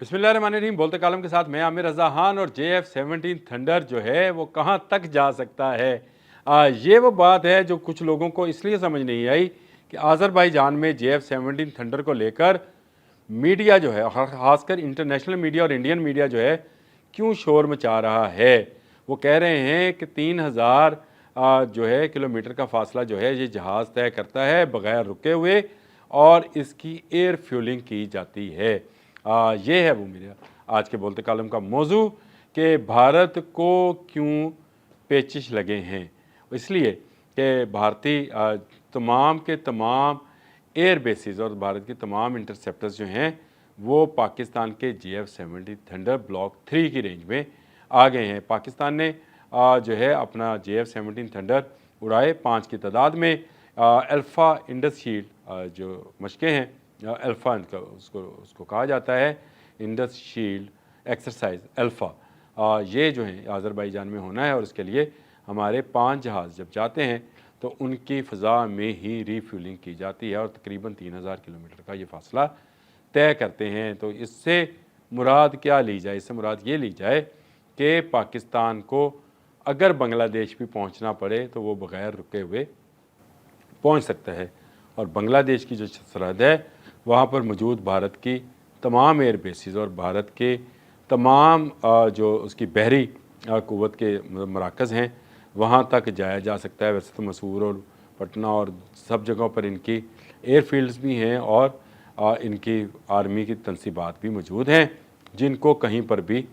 बिस्मिल्लाहिर्रहमानिर्रहीम। बोलते कालम के साथ मैं आमिर रज़ा खान। और JF-17 थंडर जो है वो कहाँ तक जा सकता है, ये वो बात है जो कुछ लोगों को इसलिए समझ नहीं आई कि आज़रबाईजान में JF-17 थंडर को लेकर मीडिया जो है, खासकर इंटरनेशनल मीडिया और इंडियन मीडिया जो है, क्यों शोर मचा रहा है। वो कह रहे हैं कि 3000 जो है किलोमीटर का फासला जो है ये जहाज़ तय करता है बग़ैर रुके हुए, और इसकी एयर फ्यूलिंग की जाती है। ये है वो मेरा आज के बोलते कालम का मौजू कि भारत को क्यों पेचिश लगे हैं। इसलिए कि भारतीय तमाम के तमाम एयर बेसिस और भारत के तमाम इंटरसेप्टर्स जो हैं वो पाकिस्तान के JF-17 थंडर ब्लॉक 3 की रेंज में आ गए हैं। पाकिस्तान ने जो है अपना JF-17 थंडर उड़ाए 5 की तादाद में। अल्फ़ा इंडस शील्ड जो मशक़ें हैं, अल्फ़ा उसको कहा जाता है, इंडस शील्ड एक्सरसाइज अल्फ़ा, ये जो है आज़रबाईजान में होना है। और इसके लिए हमारे 5 जहाज़ जब जाते हैं तो उनकी फ़ज़ा में ही रीफ्यूलिंग की जाती है और तकरीबन 3000 किलोमीटर का ये फ़ासला तय करते हैं। तो इससे मुराद क्या ली जाए? इससे मुराद ये ली जाए कि पाकिस्तान को अगर बांग्लादेश भी पहुंचना पड़े तो वो बग़ैर रुके हुए पहुंच सकता है। और बांग्लादेश की जो सरहद है वहाँ पर मौजूद भारत की तमाम एयर बेसिस और भारत के तमाम जो उसकी बहरी क़ुव्वत के मराकज़ हैं वहाँ तक जाया जा सकता है। वैसे तो मसूर और पटना और सब जगहों पर इनकी एयरफील्ड्स भी हैं और इनकी आर्मी की तनसीबात भी मौजूद हैं जिनको कहीं पर भी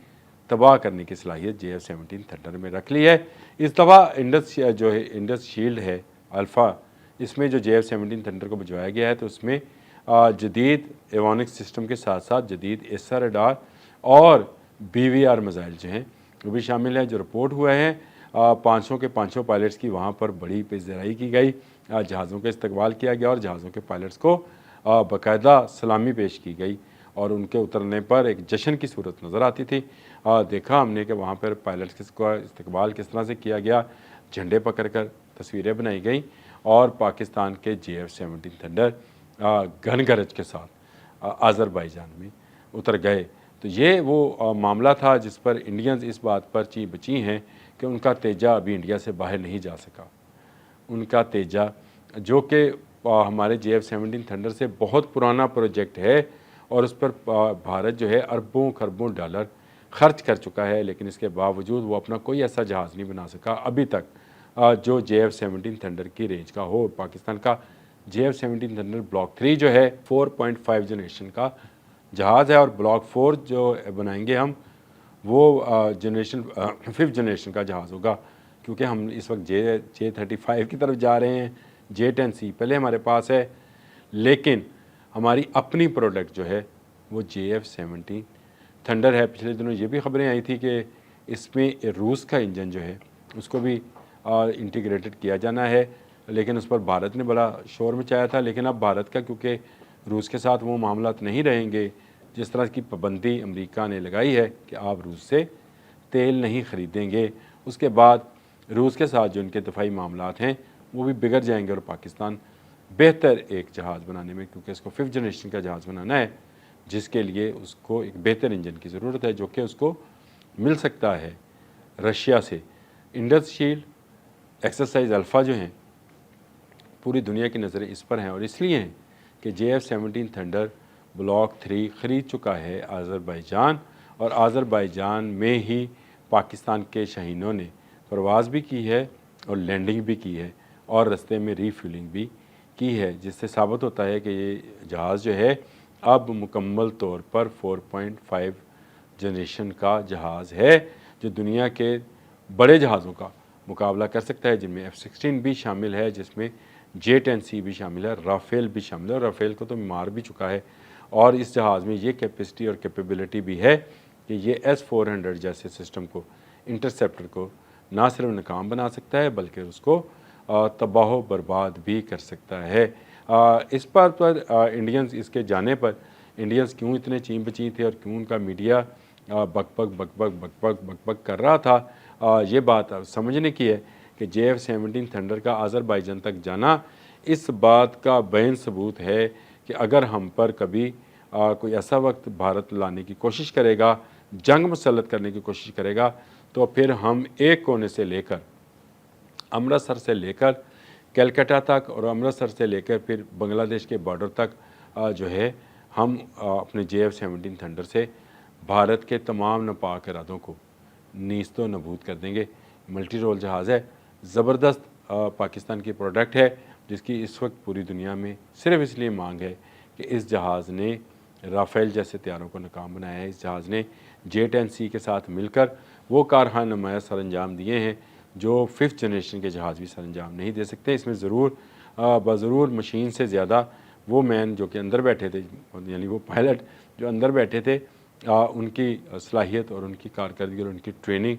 तबाह करने की सलाहियत JF-17 थंडर में रख ली है। इस दफ़ा इंडस शील्ड है अल्फ़ा, इसमें जो JF-17 थंडर को भिजवाया गया है तो उसमें जदीद एवोनिक्स सिस्टम के साथ साथ जदीद एसआर रडार और BVR मिसाइल जो हैं वो भी शामिल हैं। जो रिपोर्ट हुए हैं 500 के 500 पायलट्स की वहाँ पर बड़ी पेशदराई की गई, जहाज़ों का इस्तकबाल किया गया और जहाज़ों के पायलट्स को बाकायदा सलामी पेश की गई और उनके उतरने पर एक जश्न की सूरत नज़र आती थी। देखा हमने कि वहाँ पर पायलट्स का इस्तकबाल किस तरह से किया गया, झंडे पकड़ कर तस्वीरें बनाई गई और पाकिस्तान के JF-17 थंडर घन गरज के साथ आज़रबाईजान में उतर गए। तो ये वो मामला था जिस पर इंडियंस इस बात पर ची बची हैं कि उनका तेजा अभी इंडिया से बाहर नहीं जा सका। उनका तेजा जो कि हमारे JF-17 थंडर से बहुत पुराना प्रोजेक्ट है और उस पर भारत जो है अरबों खरबों डॉलर खर्च कर चुका है, लेकिन इसके बावजूद वो अपना कोई ऐसा जहाज़ नहीं बना सका अभी तक जो JF-17 थंडर की रेंज का हो। पाकिस्तान का JF-17 थंडर ब्लॉक 3 जो है 4.5 जनरेशन का जहाज़ है और ब्लॉक 4 जो बनाएंगे हम वो जनरेशन 5th जनरेशन का जहाज़ होगा, क्योंकि हम इस वक्त J35 की तरफ जा रहे हैं। J10C पहले हमारे पास है, लेकिन हमारी अपनी प्रोडक्ट जो है वो JF-17 थंडर है। पिछले दिनों ये भी खबरें आई थी कि इसमें रूस का इंजन जो है उसको भी इंटीग्रेटेड किया जाना है, लेकिन उस पर भारत ने बड़ा शोर मचाया था। लेकिन अब भारत का, क्योंकि रूस के साथ वो मामलात नहीं रहेंगे, जिस तरह की पाबंदी अमेरिका ने लगाई है कि आप रूस से तेल नहीं ख़रीदेंगे, उसके बाद रूस के साथ जो उनके दफ़ाई मामलात हैं वो भी बिगड़ जाएंगे और पाकिस्तान बेहतर एक जहाज़ बनाने में, क्योंकि इसको 5th जनरेशन का जहाज़ बनाना है जिसके लिए उसको एक बेहतर इंजन की ज़रूरत है जो कि उसको मिल सकता है रशिया से। इंडस शील्ड एक्सरसाइज अल्फ़ा जो हैं पूरी दुनिया की नज़रें इस पर हैं और इसलिए हैं कि JF-17 थंडर ब्लॉक 3 ख़रीद चुका है आज़रबाईजान, और आज़रबाईजान में ही पाकिस्तान के शाहीनों ने परवाज़ भी की है और लैंडिंग भी की है और रास्ते में रीफ्यूलिंग भी की है, जिससे साबित होता है कि ये जहाज़ जो है अब मुकम्मल तौर पर 4.5 जनरेशन का जहाज़ है जो दुनिया के बड़े जहाज़ों का मुकाबला कर सकता है, जिनमें F-16 भी शामिल है, जिसमें J10C भी शामिल है, राफ़ेल भी शामिल है। और राफ़ेल को तो मार भी चुका है और इस जहाज़ में ये कैपेसिटी और कैपेबिलिटी भी है कि ये S-400 जैसे सिस्टम को, इंटरसेप्टर को ना सिर्फ नाकाम बना सकता है बल्कि उसको तबाह बर्बाद भी कर सकता है। इस बात पर इंडियंस, इसके जाने पर इंडियंस क्यों इतने चीं बची थे और क्यों उनका मीडिया बकबक कर रहा था, ये बात समझने की है कि JF-17 थंडर का आज़रबाईजान तक जाना इस बात का बैन सबूत है कि अगर हम पर कभी कोई ऐसा वक्त भारत लाने की कोशिश करेगा, जंग मसलत करने की कोशिश करेगा, तो फिर हम एक कोने से लेकर अमृतसर से लेकर कलकत्ता तक और अमृतसर से लेकर फिर बांग्लादेश के बॉर्डर तक जो है हम अपने JF-17 थंडर से भारत के तमाम नापाक इरादों को नीस्तो नबूद कर देंगे। मल्टी रोल जहाज़ है, ज़बरदस्त पाकिस्तान की प्रोडक्ट है, जिसकी इस वक्त पूरी दुनिया में सिर्फ इसलिए मांग है कि इस जहाज़ ने राफेल जैसे तैयारों को नाकाम बनाया है। इस जहाज़ ने J-10C के साथ मिलकर वो कारखाना नुमाया सर अंजाम दिए हैं जो 5th जनरेशन के जहाज़ भी सर अंजाम नहीं दे सकते। इसमें ज़रूर मशीन से ज़्यादा वो मैन जो कि अंदर बैठे थे, यानी वो पायलट जो अंदर बैठे थे, उनकी सलाहियत और उनकी कारकर्दगी और उनकी ट्रेनिंग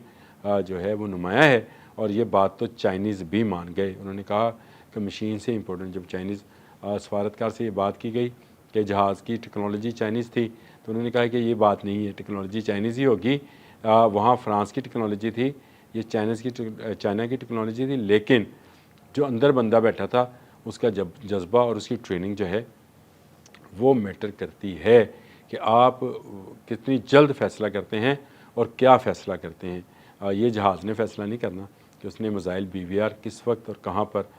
जो है वो नुमाया है। और ये बात तो चाइनीज़ भी मान गए। उन्होंने कहा कि मशीन से इम्पोर्टेंट, जब चाइनीज़ सफारतकार से ये बात की गई कि जहाज़ की टेक्नोलॉजी चाइनीज़ थी, तो उन्होंने कहा कि ये बात नहीं है, टेक्नोलॉजी चाइनीज़ ही होगी। वहाँ फ्रांस की टेक्नोलॉजी थी, ये चाइना की टेक्नोलॉजी थी, लेकिन जो अंदर बंदा बैठा था उसका जज्बा और उसकी ट्रेनिंग जो है वो मैटर करती है कि आप कितनी जल्द फ़ैसला करते हैं और क्या फ़ैसला करते हैं। ये जहाज़ ने फ़ैसला नहीं करना कि उसने मिसाइल BVR किस वक्त और कहाँ पर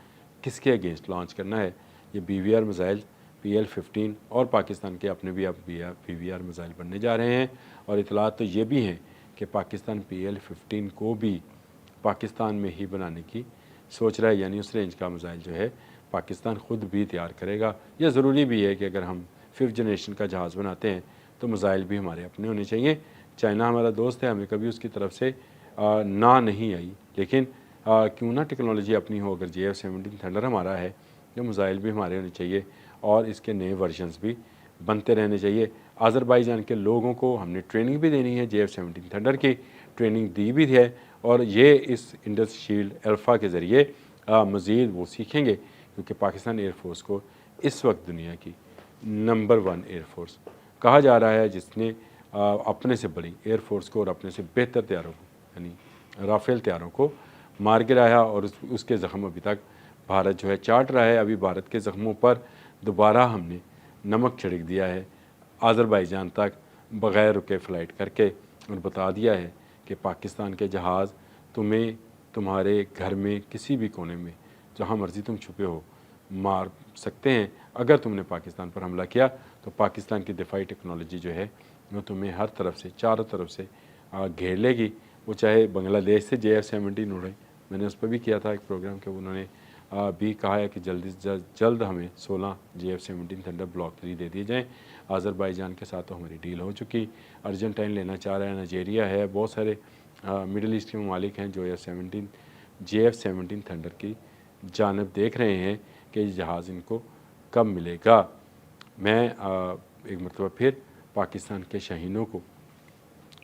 किसके अगेंस्ट लॉन्च करना है। ये BVR मिसाइल PL-15 और पाकिस्तान के अपने भी अब BVR मिसाइल बनने जा रहे हैं। और इतलात तो ये भी हैं कि पाकिस्तान PL-15 को भी पाकिस्तान में ही बनाने की सोच रहा है, यानी उस रेंज का मिसाइल जो है पाकिस्तान ख़ुद भी तैयार करेगा। यह ज़रूरी भी है कि अगर हम 5th जनरेशन का जहाज़ बनाते हैं तो मिसाइल भी हमारे अपने होने चाहिए। चाइना हमारा दोस्त है, हमें कभी उसकी तरफ से ना नहीं आई, लेकिन क्यों ना टेक्नोलॉजी अपनी हो। अगर JF-17 थंडर हमारा है तो मिसाइल भी हमारे होने चाहिए और इसके नए वर्जन्स भी बनते रहने चाहिए। अज़रबैजान के लोगों को हमने ट्रेनिंग भी देनी है, JF-17 थंडर की ट्रेनिंग दी भी है, और ये इस इंडस शील्ड अल्फ़ा के ज़रिए मज़ीद वो सीखेंगे, क्योंकि पाकिस्तान एयरफोर्स को इस वक्त दुनिया की नंबर 1 एयरफोर्स कहा जा रहा है, जिसने अपने से बड़ी एयरफोर्स को और अपने से बेहतर तैयारों को, यानी राफेल तैयारों को मार गिराया। और उसके ज़ख्म अभी तक भारत जो है चाट रहा है। अभी भारत के ज़ख्मों पर दोबारा हमने नमक छिड़क दिया है, अज़रबैजान तक बग़ैर रुके फ़्लाइट करके, और बता दिया है कि पाकिस्तान के जहाज़ तुम्हें तुम्हारे घर में किसी भी कोने में जहाँ मर्ज़ी तुम छुपे हो मार सकते हैं। अगर तुमने पाकिस्तान पर हमला किया तो पाकिस्तान की दिफाई टेक्नोलॉजी जो है वो तुम्हें हर तरफ से, चारों तरफ से घेर लेगी। वो चाहे बांग्लादेश से JF-17 उड़े, मैंने उस पर भी किया था एक प्रोग्राम के, उन्होंने भी कहा है कि जल्द हमें 16 JF-17 थंडर ब्लॉक 3 दे दिए जाएँ। अज़रबैजान के साथ तो हमारी डील हो चुकी, अर्जेंटाइन लेना चाह रहा है, नाइजीरिया है, बहुत सारे मिडल ईस्ट के ममालिक हैं जो JF-17 थंडर की जानब देख रहे हैं कि जहाज़ इनको कब मिलेगा। मैं एक मरतबा फिर पाकिस्तान के शहीनों को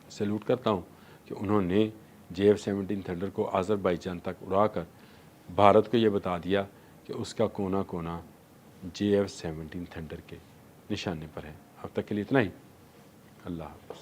सैल्यूट करता हूँ कि उन्होंने JF-17 थंडर को अज़रबैजान तक उड़ाकर भारत को ये बता दिया कि उसका कोना कोना JF-17 थंडर के निशाने पर है। अब तक के लिए इतना ही। अल्लाह हाफ़िज़।